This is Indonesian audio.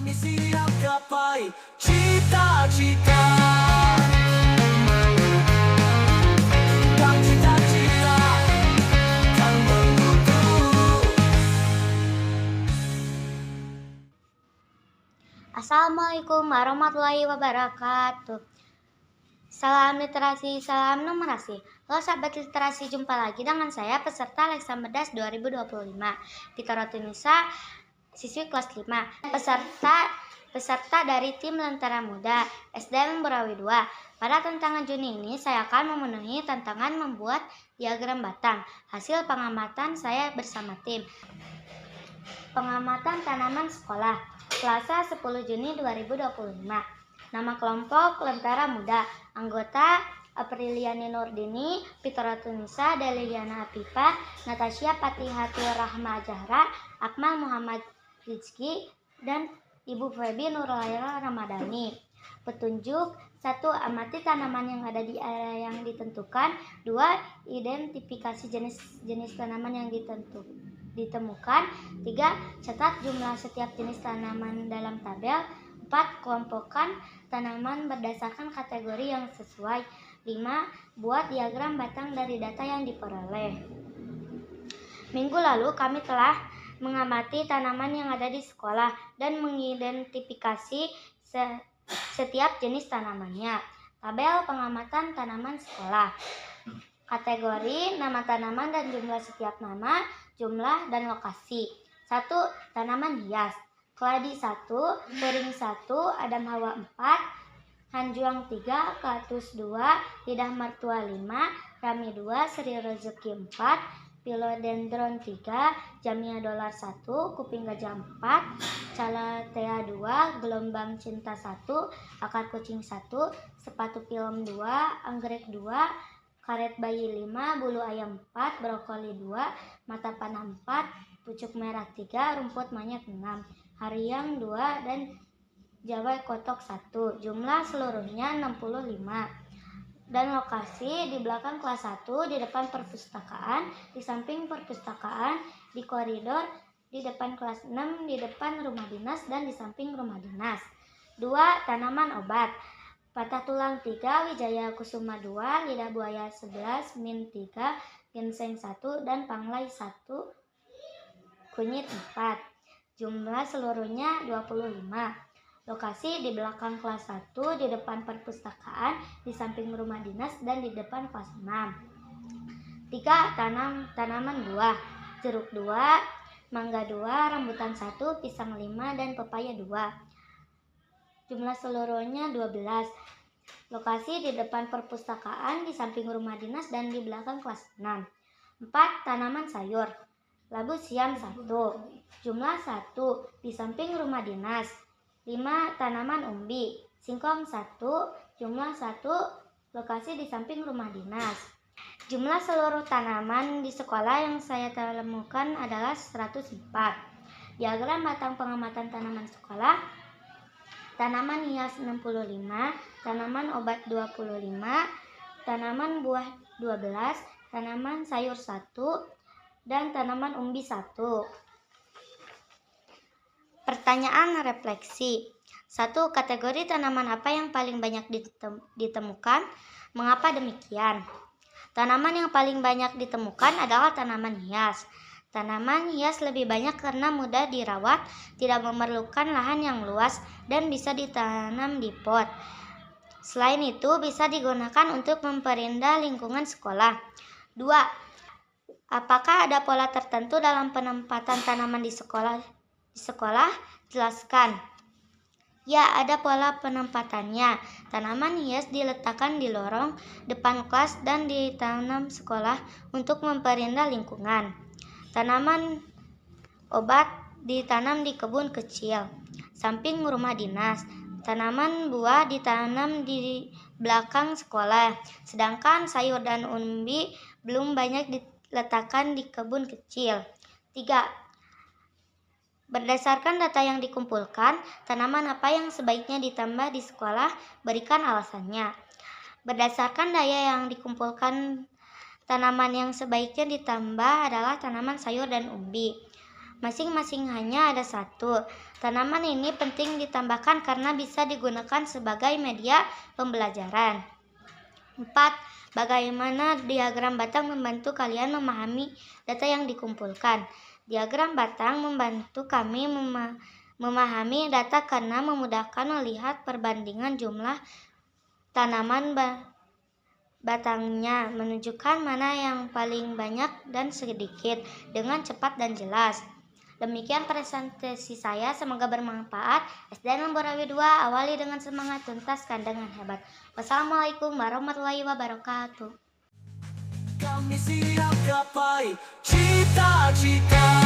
kami siap gapai cita-cita. Dan cita-cita kan mengutu. Assalamualaikum warahmatullahi wabarakatuh. Salam literasi, salam numerasi. Halo sahabat literasi, jumpa lagi dengan saya peserta Leksa Medas 2025 Fitorotunisa, siswi kelas 5. Peserta dari tim Lentera Muda SDN Borawi 2. Pada tantangan Juni ini saya akan memenuhi tantangan membuat diagram batang. Hasil pengamatan saya bersama tim. Pengamatan tanaman sekolah Selasa 10 Juni 2025. Nama kelompok Lentera Muda. Anggota Apriliani Nurdini, Fitorotunisa, Deliliana Afifa, Natasha Patihatul Rahma Zahra, Akmal Muhammad Rizki, dan Ibu Febi Nurlaila Ramadhani. Petunjuk: 1. Amati tanaman yang ada di area yang ditentukan. 2. Identifikasi jenis tanaman yang ditemukan. 3. Catat jumlah setiap jenis tanaman dalam tabel. 4. Kelompokkan tanaman berdasarkan kategori yang sesuai. 5. Buat diagram batang dari data yang diperoleh. Minggu lalu kami telah mengamati tanaman yang ada di sekolah dan mengidentifikasi setiap jenis tanamannya. Tabel pengamatan tanaman sekolah. Kategori: nama tanaman dan jumlah setiap nama, jumlah dan lokasi. 1. Tanaman hias. Keladi 1, Pering 1, Adam Hawa 4, Hanjuang 3, Kaktus 2, Lidah Mertua 5, Rami 2, Sri Rezeki 4, Philodendron 3, Jamia Dolar 1, Kuping Gajah 4, Calathea 2, Gelombang Cinta 1, Akar Kucing 1, Sepatu Film 2, Anggrek 2, Karet Bayi 5, Bulu Ayam 4, Brokoli 2, Mata Panah 4, Pucuk Merah 3, Rumput Monyet 6, Hariang 2, dan Jawai Kotok 1. Jumlah seluruhnya 65. Dan lokasi: di belakang kelas 1, di depan perpustakaan, di samping perpustakaan, di koridor, di depan kelas 6, di depan rumah dinas, dan di samping rumah dinas. 2. Tanaman obat. Patah tulang 3, Wijaya Kusuma 2, Lidah buaya 11, Mint 3, Ginseng 1, dan Panglai 1, Kunyit 4. Jumlah seluruhnya 25. Lokasi: di belakang kelas 1, di depan perpustakaan, di samping rumah dinas, dan di depan kelas 6. 3. Tanaman buah. Jeruk 2, mangga 2, rambutan 1, pisang 5, dan pepaya 2. Jumlah seluruhnya 12. Lokasi: di depan perpustakaan, di samping rumah dinas, dan di belakang kelas 6. 4. Tanaman sayur. Labu siam 1, jumlah 1, di samping rumah dinas. 5. Tanaman umbi. Singkong 1, jumlah 1, lokasi di samping rumah dinas. Jumlah seluruh tanaman di sekolah yang saya temukan adalah 104. Diagram batang pengamatan tanaman sekolah. Tanaman hias 65, tanaman obat 25, tanaman buah 12, tanaman sayur 1, dan tanaman umbi 1. Pertanyaan refleksi. 1. Kategori tanaman apa yang paling banyak ditemukan? Mengapa demikian? Tanaman yang paling banyak ditemukan adalah tanaman hias. Tanaman hias lebih banyak karena mudah dirawat, tidak memerlukan lahan yang luas, dan bisa ditanam di pot. Selain itu, bisa digunakan untuk memperindah lingkungan sekolah. 2. Apakah ada pola tertentu dalam penempatan tanaman di sekolah? Jelaskan. Ya, ada pola penempatannya. Tanaman hias diletakkan di lorong depan kelas dan ditanam sekolah untuk memperindah lingkungan. Tanaman obat ditanam di kebun kecil, samping rumah dinas. Tanaman buah ditanam di belakang sekolah, sedangkan sayur dan umbi belum banyak diletakkan di kebun kecil. 3. Berdasarkan data yang dikumpulkan, tanaman apa yang sebaiknya ditambah di sekolah? Berikan alasannya. Berdasarkan daya yang dikumpulkan, tanaman yang sebaiknya ditambah adalah tanaman sayur dan umbi. Masing-masing hanya ada satu. Tanaman ini penting ditambahkan karena bisa digunakan sebagai media pembelajaran. 4. Bagaimana diagram batang membantu kalian memahami data yang dikumpulkan? Diagram batang membantu kami memahami data karena memudahkan melihat perbandingan jumlah tanaman batangnya, menunjukkan mana yang paling banyak dan sedikit dengan cepat dan jelas. Demikian presentasi saya, semoga bermanfaat. SDN Lemborawi 2 awali dengan semangat, tuntaskan dengan hebat. Wassalamualaikum warahmatullahi wabarakatuh. Kami siap gapai cita-cita.